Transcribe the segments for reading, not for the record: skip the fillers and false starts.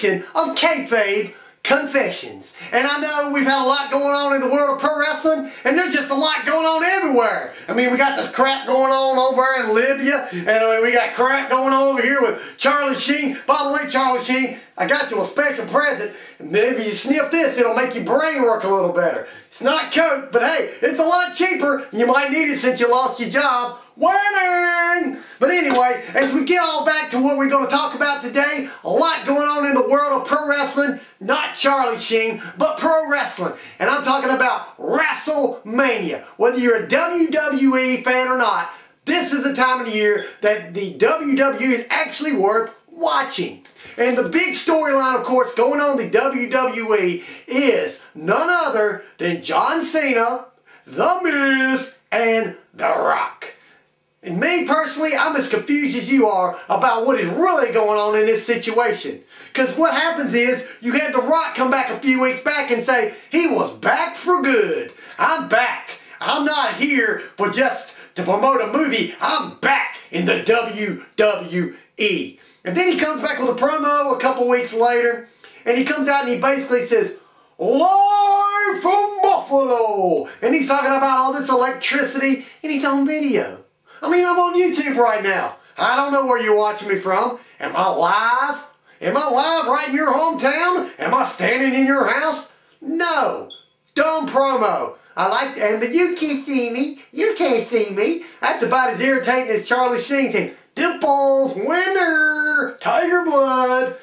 edition of Kayfabe Confessions. And I know we've had a lot going on in the world of pro wrestling, and there's just a lot going on everywhere. I mean, we got this crap going on over in Libya, and we got crap going on over here with Charlie Sheen. By the way, Charlie Sheen, I got you a special present. Maybe you sniff this, it'll make your brain work a little better. It's not Coke, but hey, it's a lot cheaper. You might need it since you lost your job. Winning! But anyway, as we get all back to what we're going to talk about today, a lot going on in the world of pro wrestling. Not Charlie Sheen, but pro wrestling. And I'm talking about WrestleMania. Whether you're a WWE fan or not, this is the time of the year that the WWE is actually worth watching. And the big storyline, of course, going on in the WWE is none other than John Cena, The Miz, and The Rock. And me personally, I'm as confused as you are about what is really going on in this situation. Because what happens is, you had The Rock come back a few weeks back and say, he was back for good. I'm back. I'm not here for just to promote a movie. I'm back in the WWE. And then he comes back with a promo a couple weeks later, and he comes out and he basically says, live from Buffalo. And he's talking about all this electricity, and he's on video. I mean, I'm on YouTube right now. I don't know where you're watching me from. Am I live? Am I live right in your hometown? Am I standing in your house? No. Dumb promo. And the you can't see me. You can't see me. That's about as irritating as Charlie Sheen saying, Dimples, winner, Tiger Blood.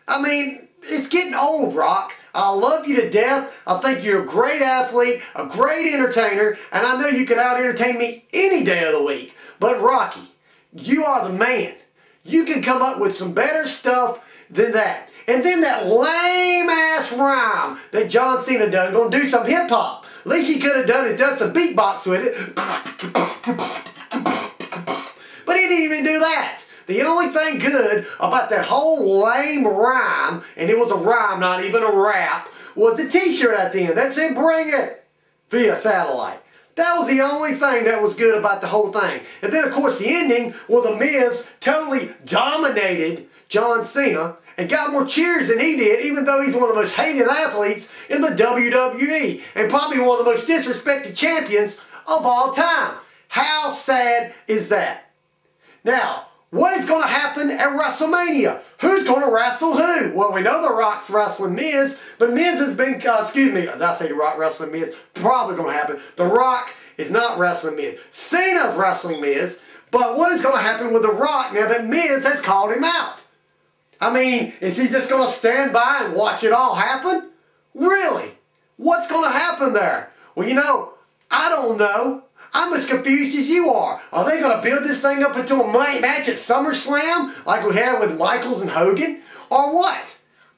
I mean, it's getting old, Rock. I love you to death. I think you're a great athlete, a great entertainer, and I know you could out-entertain me any day of the week. But Rocky, you are the man. You can come up with some better stuff than that. And then that lame-ass rhyme that John Cena done, gonna do some hip-hop. Least he could have done is done some beatbox with it. But he didn't even do that. The only thing good about that whole lame rhyme, and it was a rhyme, not even a rap, was the t-shirt at the end. That said, bring it via satellite. That was the only thing that was good about the whole thing. And then, of course, the ending, well, The Miz totally dominated John Cena and got more cheers than he did, even though he's one of the most hated athletes in the WWE and probably one of the most disrespected champions of all time. How sad is that? Now, what is going to happen at WrestleMania? Who's going to wrestle who? Well, we know The Rock's wrestling Miz, but Miz has been, excuse me, as I say The Rock wrestling Miz, probably going to happen. The Rock is not wrestling Miz. Cena's wrestling Miz, but what is going to happen with The Rock now that Miz has called him out? I mean, is he just going to stand by and watch it all happen? Really? What's going to happen there? Well, you know, I don't know. I'm as confused as you are. Are they going to build this thing up into a match at SummerSlam like we had with Michaels and Hogan? Or what?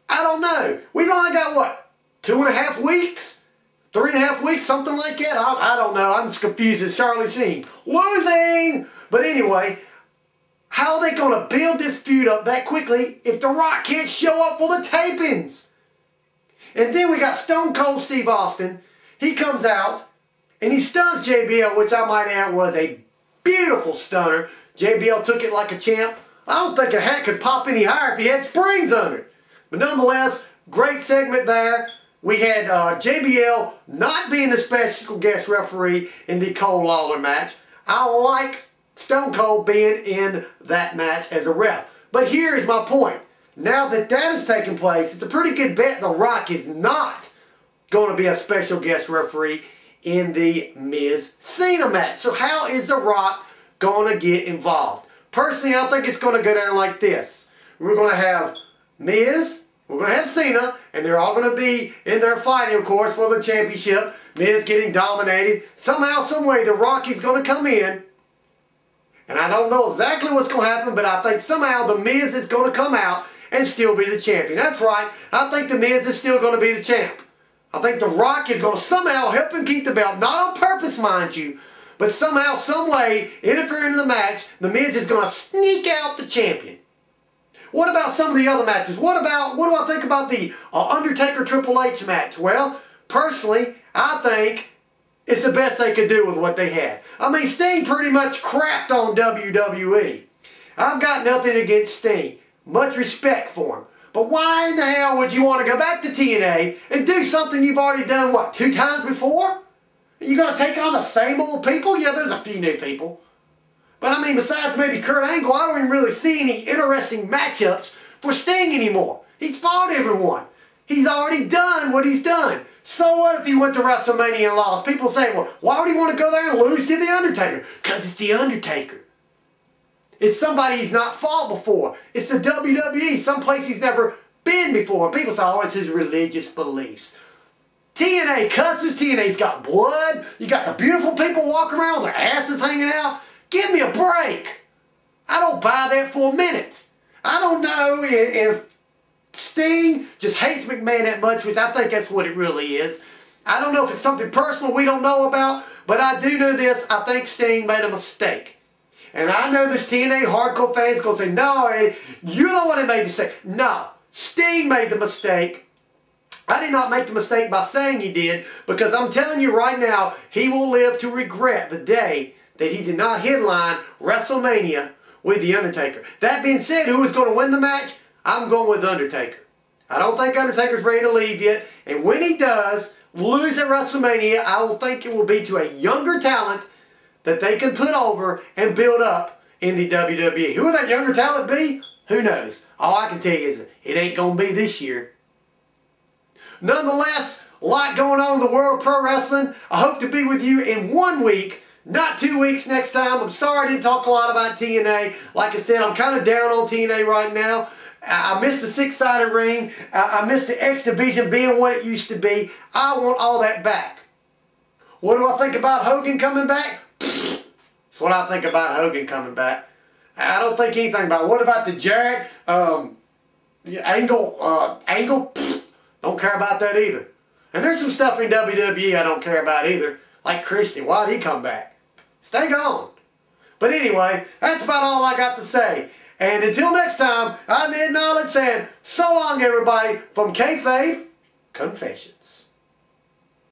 I don't know. We've only got, what, 2.5 weeks? 3.5 weeks? Something like that? I don't know. I'm as confused as Charlie Sheen. Losing! But anyway, how are they going to build this feud up that quickly if The Rock can't show up for the tapings? And then we got Stone Cold Steve Austin. He comes out and he stuns JBL, which I might add was a beautiful stunner. JBL took it like a champ. I don't think a hat could pop any higher if he had springs under it. But nonetheless, great segment there. We had JBL not being the special guest referee in the Cole-Lawler match. I like Stone Cold being in that match as a ref. But here is my point. Now that that has taken place, it's a pretty good bet The Rock is not going to be a special guest referee in the Miz Cena match. So how is The Rock going to get involved? Personally, I think it's going to go down like this. We're going to have Miz, we're going to have Cena, and they're all going to be in there fighting, of course, for the championship. Miz getting dominated. Somehow, someway, The Rock is going to come in. And I don't know exactly what's going to happen, but I think somehow The Miz is going to come out and still be the champion. That's right. I think The Miz is still going to be the champ. I think The Rock is going to somehow help him keep the belt. Not on purpose, mind you. But somehow, some way, interfering in the match, The Miz is going to sneak out the champion. What about some of the other matches? What do I think about the Undertaker Triple H match? Well, personally, I think it's the best they could do with what they had. I mean, Sting pretty much crapped on WWE. I've got nothing against Sting. Much respect for him. But why in the hell would you want to go back to TNA and do something you've already done, what, 2 times before? You going to take on the same old people? Yeah, there's a few new people. But I mean, besides maybe Kurt Angle, I don't even really see any interesting matchups for Sting anymore. He's fought everyone. He's already done what he's done. So what if he went to WrestleMania and lost? People say, well, why would he want to go there and lose to The Undertaker? Because it's The Undertaker. It's somebody he's not fought before. It's the WWE, someplace he's never been before. And people say, oh, it's his religious beliefs. TNA cusses. TNA's got blood. You got the beautiful people walking around with their asses hanging out. Give me a break. I don't buy that for a minute. I don't know if Sting just hates McMahon that much, which I think that's what it really is. I don't know if it's something personal we don't know about, but I do know this. I think Sting made a mistake. And I know there's TNA hardcore fans going to say, no, Eddie, you're the one that made the mistake. No, Sting made the mistake. I did not make the mistake by saying he did, because I'm telling you right now, he will live to regret the day that he did not headline WrestleMania with The Undertaker. That being said, who is going to win the match? I'm going with Undertaker. I don't think Undertaker's ready to leave yet. And when he does lose at WrestleMania, I will think it will be to a younger talent that they can put over and build up in the WWE. Who will that younger talent be? Who knows? All I can tell you is it ain't going to be this year. Nonetheless, a lot going on in the world of pro wrestling. I hope to be with you in 1 week, not 2 weeks next time. I'm sorry I didn't talk a lot about TNA. Like I said, I'm kind of down on TNA right now. I missed the 6-sided ring. I missed the X Division being what it used to be. I want all that back. What do I think about Hogan coming back? That's what I think about Hogan coming back. I don't think anything about it. What about the Jarrett Angle? Don't care about that either. And there's some stuff in WWE I don't care about either. Like Christian. Why did he come back? Stay gone. But anyway, that's about all I got to say. And until next time, I'm Ed Knowledge saying so long, everybody, from Kayfabe Confessions.